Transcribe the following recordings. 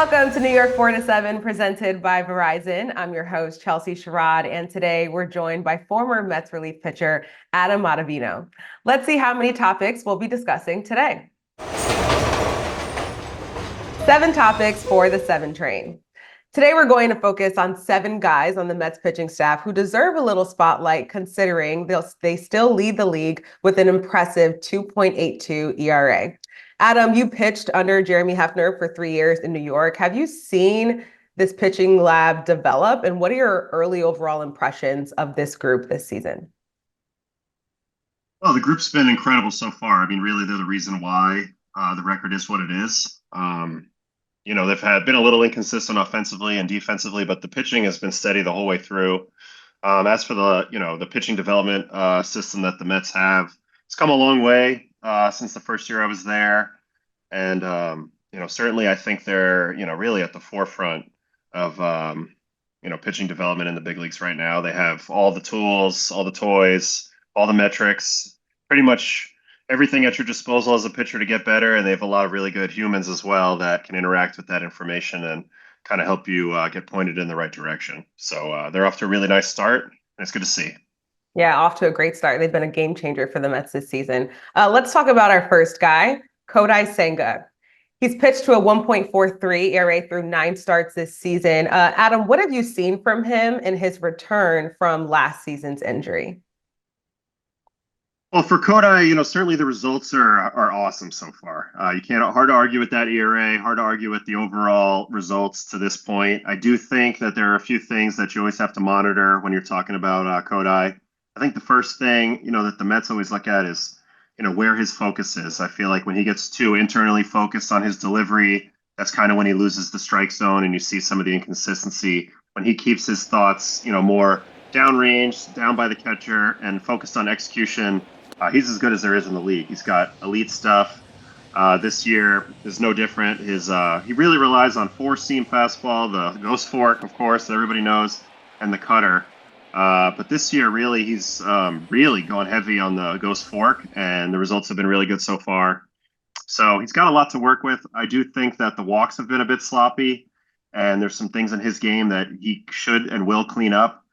Welcome to New York 4 to 7, presented by Verizon. I'm your host, Chelsea Sherrod, and today we're joined by former Mets relief pitcher Adam Ottavino. Let's see how many topics we'll be discussing today. 7 topics for the 7 train. Today we're going to focus on 7 guys on the Mets pitching staff who deserve a little spotlight considering they still lead the league with an impressive 2.82 ERA. Adam, you pitched under Jeremy Hefner for 3 years in New York. Have you seen this pitching lab develop, and what are your early overall impressions of this group this season? Well, the group's been incredible so far. I mean, really, they're the reason why the record is what it is. They've been a little inconsistent offensively and defensively, but the pitching has been steady the whole way through. As for the pitching development system that the Mets have, it's come a long way since the first year I was there. And, certainly I think they're, really at the forefront of, pitching development in the big leagues right now. They have all the tools, all the toys, all the metrics, pretty much everything at your disposal as a pitcher to get better. And they have a lot of really good humans as well that can interact with that information and kind of help you get pointed in the right direction. So they're off to a really nice start, and it's good to see. Yeah, off to a great start. They've been a game changer for the Mets this season. Let's talk about our first guy, Kodai Senga. He's pitched to a 1.43 ERA through 9 starts this season. Adam, what have you seen from him in his return from last season's injury? Well, for Kodai, certainly the results are awesome so far. You can't hard to argue with that ERA, hard to argue with the overall results to this point. I do think that there are a few things that you always have to monitor when you're talking about Kodai. I think the first thing, that the Mets always look at is, where his focus is. I feel like when he gets too internally focused on his delivery, that's kind of when he loses the strike zone and you see some of the inconsistency. When he keeps his thoughts, more downrange, down by the catcher, and focused on execution, he's as good as there is in the league. He's got elite stuff. This year is no different. He really relies on 4-seam fastball, the ghost fork, of course, that everybody knows, and the cutter. But this year, really, he's really gone heavy on the ghost fork, and the results have been really good so far. So he's got a lot to work with. I do think that the walks have been a bit sloppy, and there's some things in his game that he should and will clean up.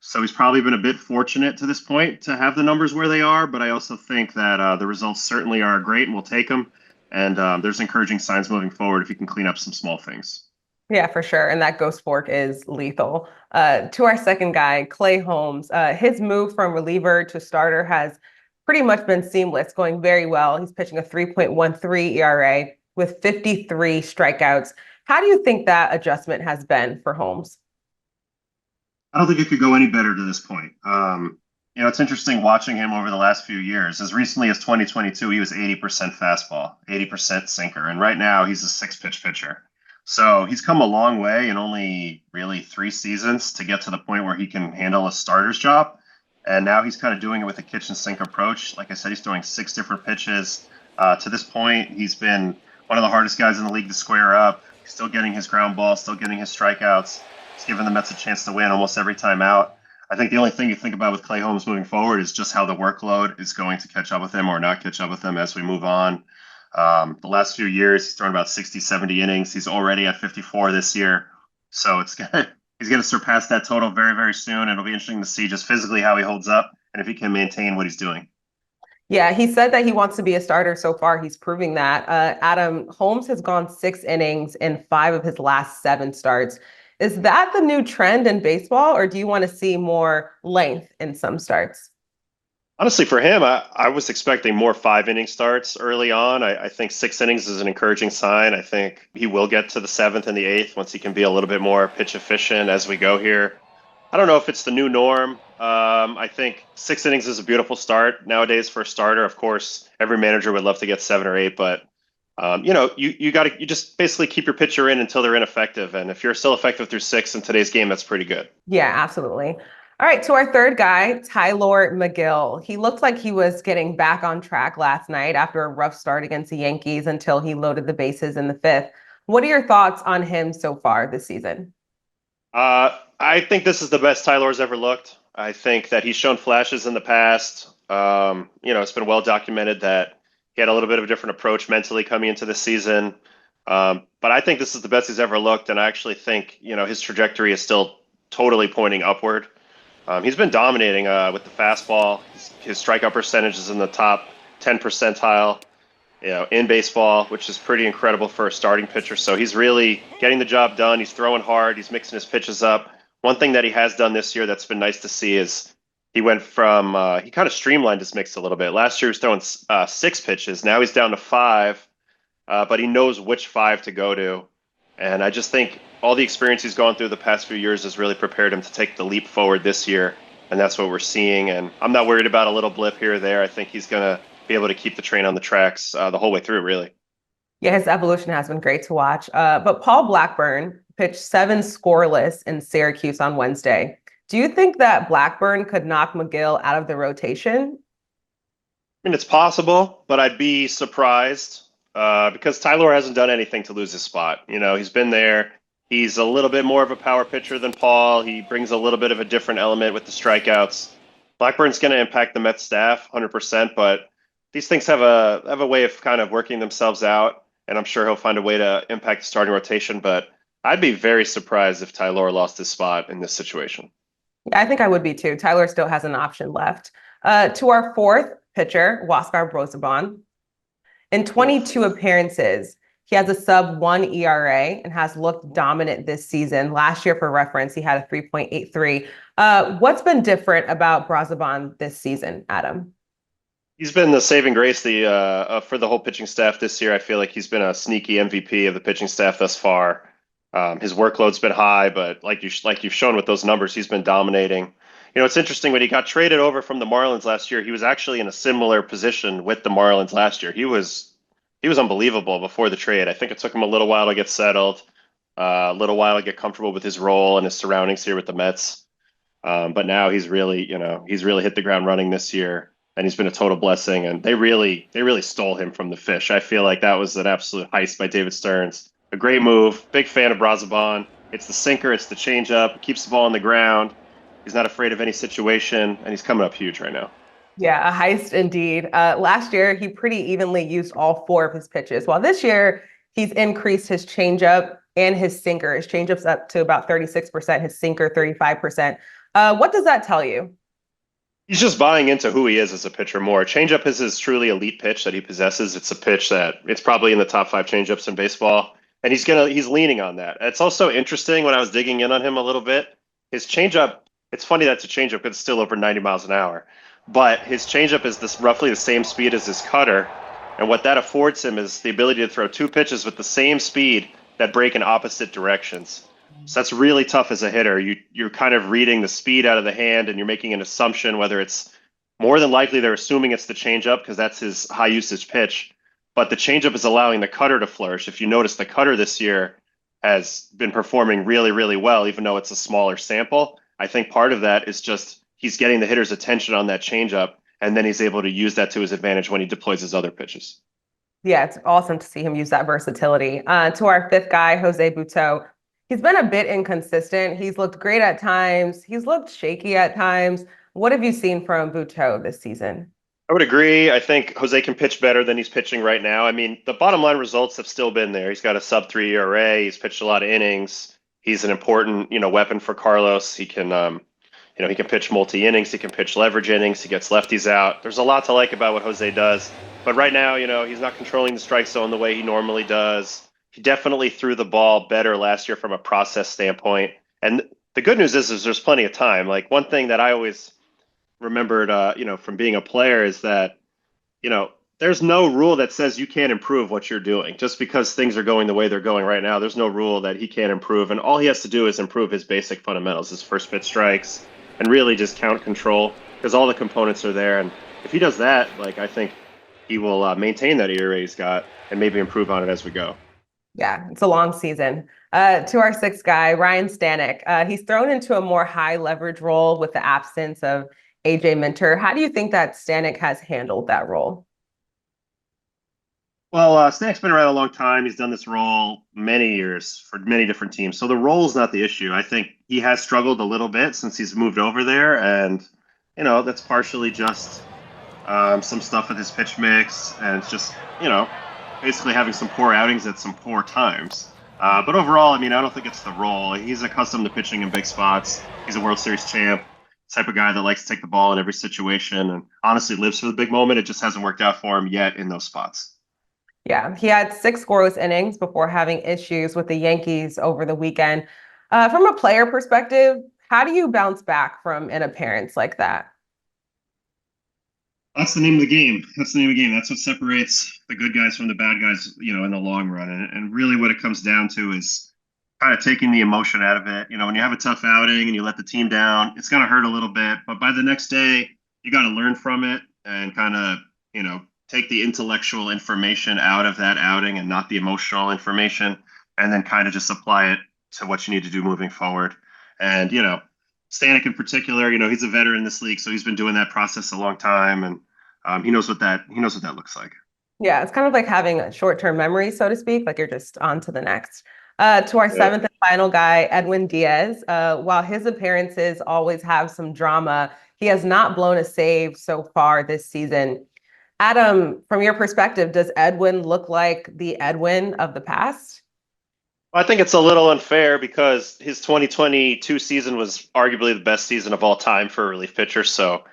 So he's probably been a bit fortunate to this point to have the numbers where they are, but I also think that the results certainly are great, and we'll take them. And there's encouraging signs moving forward if he can clean up some small things. Yeah, for sure. And that ghost fork is lethal. To our second guy, Clay Holmes, his move from reliever to starter has pretty much been seamless, going very well. He's pitching a 3.13 ERA with 53 strikeouts. How do you think that adjustment has been for Holmes? I don't think it could go any better to this point. It's interesting watching him over the last few years. As recently as 2022, he was 80% fastball, 80% sinker. And right now he's a 6-pitch pitcher. So he's come a long way in only really 3 seasons to get to the point where he can handle a starter's job. And now he's kind of doing it with a kitchen sink approach. Like I said, he's throwing 6 different pitches. To this point, he's been one of the hardest guys in the league to square up. He's still getting his ground ball, still getting his strikeouts. He's given the Mets a chance to win almost every time out. I think the only thing you think about with Clay Holmes moving forward is just how the workload is going to catch up with him or not catch up with him as we move on. The last few years, he's thrown about 60, 70 innings. He's already at 54 this year. So he's going to surpass that total very, very soon. It'll be interesting to see just physically how he holds up and if he can maintain what he's doing. Yeah, he said that he wants to be a starter so far. He's proving that. Adam, Holmes has gone 6 innings in 5 of his last 7 starts. Is that the new trend in baseball, or do you want to see more length in some starts? Honestly, for him, I was expecting more 5-inning starts early on. I think 6 innings is an encouraging sign. I think he will get to the 7th and the 8th once he can be a little bit more pitch efficient as we go here. I don't know if it's the new norm. I think 6 innings is a beautiful start nowadays for a starter. Of course, every manager would love to get 7 or 8, but you just basically keep your pitcher in until they're ineffective. And if you're still effective through 6 in today's game, that's pretty good. Yeah, absolutely. All right, to our third guy, Tylor Megill. He looked like he was getting back on track last night after a rough start against the Yankees until he loaded the bases in the 5th. What are your thoughts on him so far this season? I think this is the best Tylor's ever looked. I think that he's shown flashes in the past. It's been well documented that he had a little bit of a different approach mentally coming into the season. But I think this is the best he's ever looked, and I actually think, his trajectory is still totally pointing upward. He's been dominating with the fastball. His strikeout percentage is in the top 10 percentile, in baseball, which is pretty incredible for a starting pitcher. So he's really getting the job done. He's throwing hard. He's mixing his pitches up. One thing that he has done this year that's been nice to see is he went from he kind of streamlined his mix a little bit. Last year he was throwing 6 pitches. Now he's down to 5, but he knows which 5 to go to. And I just think all the experience he's gone through the past few years has really prepared him to take the leap forward this year. And that's what we're seeing. And I'm not worried about a little blip here or there. I think he's going to be able to keep the train on the tracks the whole way through, really. Yeah, his evolution has been great to watch. But Paul Blackburn pitched 7 scoreless in Syracuse on Wednesday. Do you think that Blackburn could knock Megill out of the rotation? I mean, it's possible, but I'd be surprised because Tylor hasn't done anything to lose his spot. He's been there. He's a little bit more of a power pitcher than Paul. He brings a little bit of a different element with the strikeouts. Blackburn's going to impact the Mets staff 100%, but these things have a way of kind of working themselves out, and I'm sure he'll find a way to impact the starting rotation. But I'd be very surprised if Tylor lost his spot in this situation. Yeah, I think I would be too. Tylor still has an option left. To our 4th pitcher, Huascar Brazoban. In 22 appearances, he has a sub-1 ERA and has looked dominant this season. Last year, for reference, he had a 3.83. What's been different about Brazoban this season, Adam? He's been the saving grace for the whole pitching staff this year. I feel like he's been a sneaky MVP of the pitching staff thus far. His workload's been high, but like you've shown with those numbers, he's been dominating. It's interesting, when he got traded over from the Marlins last year, he was actually in a similar position with the Marlins last year. He was unbelievable before the trade. I think it took him a little while to get settled, a little while to get comfortable with his role and his surroundings here with the Mets. But now he's really hit the ground running this year, and he's been a total blessing. And they really stole him from the fish. I feel like that was an absolute heist by David Stearns. A great move. Big fan of Brazoban. It's the sinker, it's the changeup. Keeps the ball on the ground. He's not afraid of any situation, and he's coming up huge right now. Yeah, a heist indeed. Last year, he pretty evenly used all 4 of his pitches, while this year he's increased his changeup and his sinker. His changeup's up to about 36%, his sinker 35%. What does that tell you? He's just buying into who he is as a pitcher more. Changeup is his truly elite pitch that he possesses. It's a pitch that it's probably in the top 5 changeups in baseball, and he's leaning on that. It's also interesting, when I was digging in on him a little bit, his changeup. It's funny that's a changeup because it's still over 90 miles an hour. But his changeup is roughly the same speed as his cutter. And what that affords him is the ability to throw 2 pitches with the same speed that break in opposite directions. So that's really tough as a hitter. You're kind of reading the speed out of the hand, and you're making an assumption whether it's more than likely they're assuming it's the changeup because that's his high usage pitch. But the changeup is allowing the cutter to flourish. If you notice, the cutter this year has been performing really, really well, even though it's a smaller sample. I think part of that is just he's getting the hitter's attention on that changeup, and then he's able to use that to his advantage when he deploys his other pitches. Yeah, it's awesome to see him use that versatility. To our 5th guy, Jose Butto. He's been a bit inconsistent. He's looked great at times. He's looked shaky at times. What have you seen from Butto this season? I would agree. I think Jose can pitch better than he's pitching right now. I mean, the bottom line results have still been there. He's got a sub-3 ERA. He's pitched a lot of innings. He's an important, weapon for Carlos. He can, he can pitch multi-innings. He can pitch leverage innings. He gets lefties out. There's a lot to like about what Jose does. But right now, he's not controlling the strike zone the way he normally does. He definitely threw the ball better last year from a process standpoint. And the good news is there's plenty of time. Like, one thing that I always remembered, from being a player is that, there's no rule that says you can't improve what you're doing. Just because things are going the way they're going right now, there's no rule that he can't improve. And all he has to do is improve his basic fundamentals, his first pitch strikes, and really just count control, because all the components are there. And if he does that, I think he will maintain that ERA he's got and maybe improve on it as we go. Yeah, it's a long season. To our 6th guy, Ryan Stanek. He's thrown into a more high leverage role with the absence of AJ Minter. How do you think that Stanek has handled that role? Well, Stanek's been around a long time. He's done this role many years for many different teams. So the role is not the issue. I think he has struggled a little bit since he's moved over there. And, that's partially just some stuff with his pitch mix. And it's just, basically having some poor outings at some poor times. But overall, I mean, I don't think it's the role. He's accustomed to pitching in big spots. He's a World Series champ, type of guy that likes to take the ball in every situation and honestly lives for the big moment. It just hasn't worked out for him yet in those spots. Yeah, he had 6 scoreless innings before having issues with the Yankees over the weekend. From a player perspective, how do you bounce back from an appearance like that? That's the name of the game. That's the name of the game. That's what separates the good guys from the bad guys, in the long run. And really what it comes down to is kind of taking the emotion out of it. When you have a tough outing and you let the team down, it's going to hurt a little bit. But by the next day, you got to learn from it and kind of, take the intellectual information out of that outing and not the emotional information, and then kind of just apply it to what you need to do moving forward. And, Stanek in particular, he's a veteran in this league, so he's been doing that process a long time, and he knows what that looks like. Yeah, it's kind of like having a short-term memory, so to speak, like you're just on to the next. To our Yeah. seventh and final guy, Edwin Diaz. While his appearances always have some drama, he has not blown a save so far this season. Adam, from your perspective, does Edwin look like the Edwin of the past? I think it's a little unfair because his 2022 season was arguably the best season of all time for a relief pitcher. So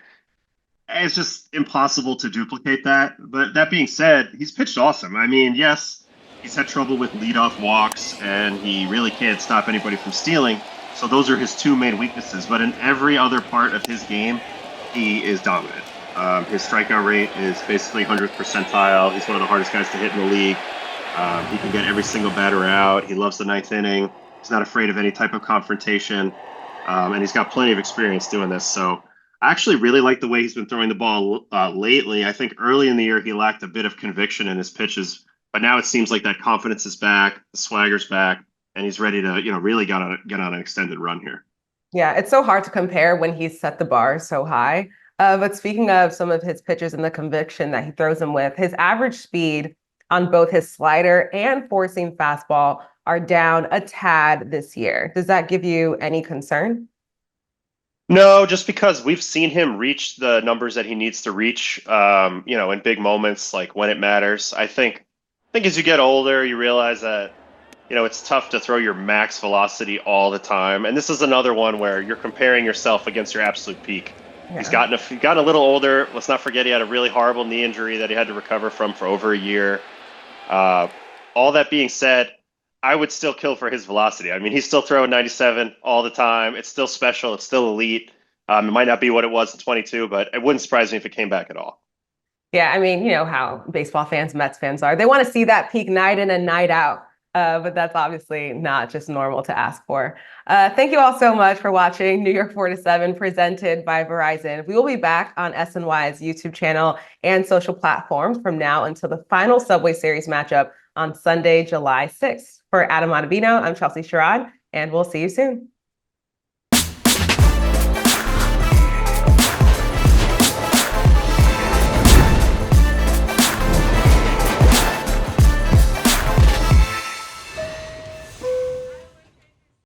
it's just impossible to duplicate that. But that being said, he's pitched awesome. I mean, yes, he's had trouble with leadoff walks, and he really can't stop anybody from stealing. So those are his two main weaknesses. But in every other part of his game, he is dominant. His strikeout rate is basically 100th percentile. He's one of the hardest guys to hit in the league. He can get every single batter out. He loves the ninth inning. He's not afraid of any type of confrontation. And he's got plenty of experience doing this. So I actually really like the way he's been throwing the ball lately. I think early in the year, he lacked a bit of conviction in his pitches. But now it seems like that confidence is back, the swagger's back, and he's ready to, really get on an extended run here. Yeah, it's so hard to compare when he's set the bar so high. But speaking of some of his pitches and the conviction that he throws them with, his average speed on both his slider and four-seam fastball are down a tad this year. Does that give you any concern? No, just because we've seen him reach the numbers that he needs to reach, in big moments, like when it matters. I think as you get older, you realize that, it's tough to throw your max velocity all the time. And this is another one where you're comparing yourself against your absolute peak. He's Yeah. gotten a little older. Let's not forget he had a really horrible knee injury that he had to recover from for over a year. Uh, all that being said, I would still kill for his velocity. I mean, he's still throwing 97 all the time. It's still special. It's still elite. It might not be what it was in 22, but it wouldn't surprise me if it came back at all. Yeah, I mean, you know how baseball fans, Mets fans are. They want to see that peak night in and night out. But that's obviously not just normal to ask for. Thank you all so much for watching New York 4 to 7 presented by Verizon. We will be back on SNY's YouTube channel and social platforms from now until the final Subway Series matchup on Sunday, July 6th. For Adam Ottavino, I'm Chelsea Sherrod, and we'll see you soon.